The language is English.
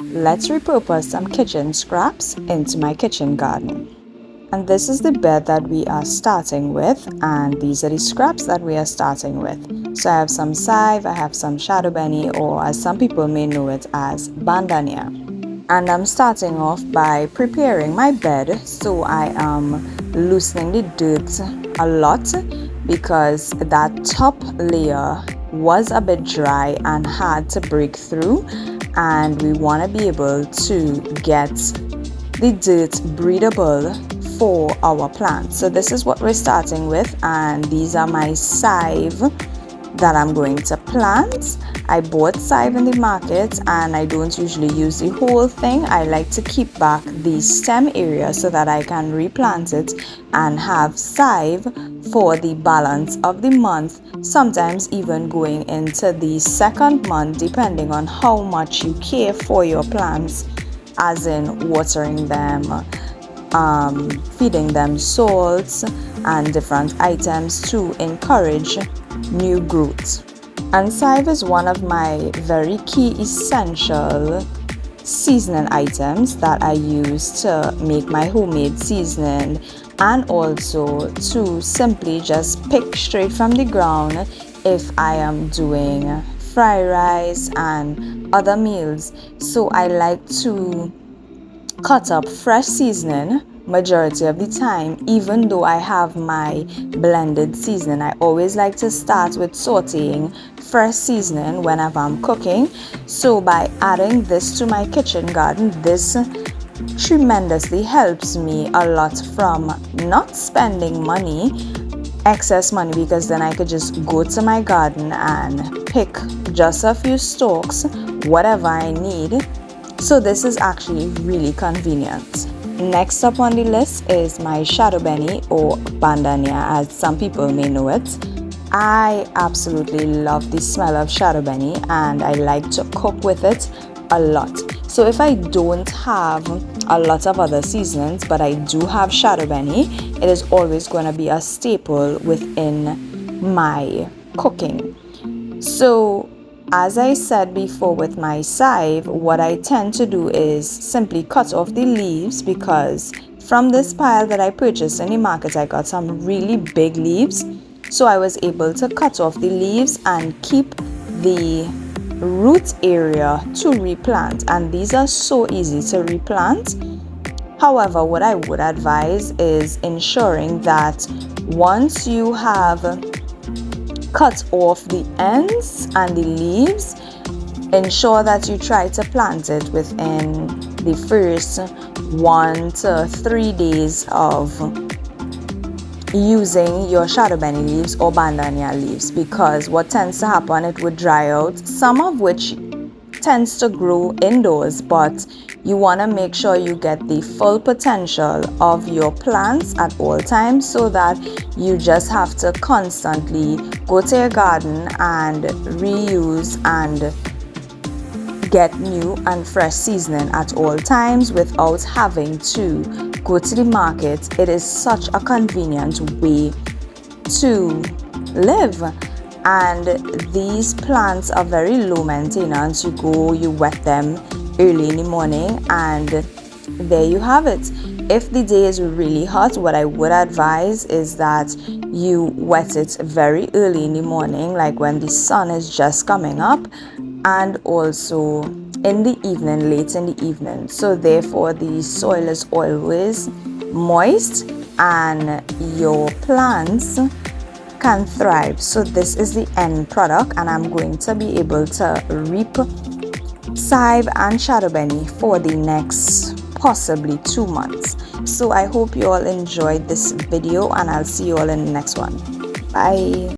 Let's repurpose some kitchen scraps into my kitchen garden. And this is the bed that we are starting with, and these are the scraps that we are starting with. So I have some saive, I have some shadow benny, or as some people may know it as bandania. And I'm starting off by preparing my bed. So I am loosening the dirt a lot because that top layer was a bit dry and had to break through, and we want to be able to get the dirt breathable for our plants. So this is what we're starting with, and these are my saive that I'm going to plant. I bought saive in the market, and I don't usually use the whole thing. I like to keep back the stem area so that I can replant it and have saive for the balance of the month, sometimes even going into the second month, depending on how much you care for your plants, as in watering them, feeding them salts and different items to encourage new growth. And saive is one of my very key essential seasoning items that I use to make my homemade seasoning, and also to simply just pick straight from the ground if I am doing fried rice and other meals. So I like to cut up fresh seasoning majority of the time. Even though I have my blended seasoning, I always like to start with sauteing fresh seasoning whenever I'm cooking. So by adding this to my kitchen garden, this tremendously helps me a lot from not spending excess money, because then I could just go to my garden and pick just a few stalks, whatever I need. So this is actually really convenient. Next up on the list is my shadow benny, or bandania as some people may know it. I absolutely love the smell of shadow benny, and I like to cook with it a lot. So if I don't have a lot of other seasonings, but I do have shadow benny, it is always going to be a staple within my cooking. So as I said before with my saive, what I tend to do is simply cut off the leaves, because from this pile that I purchased in the market, I got some really big leaves. So I was able to cut off the leaves and keep the root area to replant. And these are so easy to replant. However, what I would advise is ensuring that once you have cut off the ends and the leaves, ensure that you try to plant it within the first 1 to 3 days of using your shadow benny leaves or bandania leaves, because what tends to happen, it would dry out, some of which tends to grow indoors, but you want to make sure you get the full potential of your plants at all times, so that you just have to constantly go to your garden and reuse and get new and fresh seasoning at all times without having to go to the market. It is such a convenient way to live. And these plants are very low maintenance. You go, you wet them early in the morning, and there you have it. If the day is really hot, what I would advise is that you wet it very early in the morning, like when the sun is just coming up, and also in the evening, late in the evening. So therefore the soil is always moist and your plants can thrive. So this is the end product, and I'm going to be able to reap saive and shadow benny for the next possibly 2 months. So I hope you all enjoyed this video, and I'll see you all in the next one. Bye.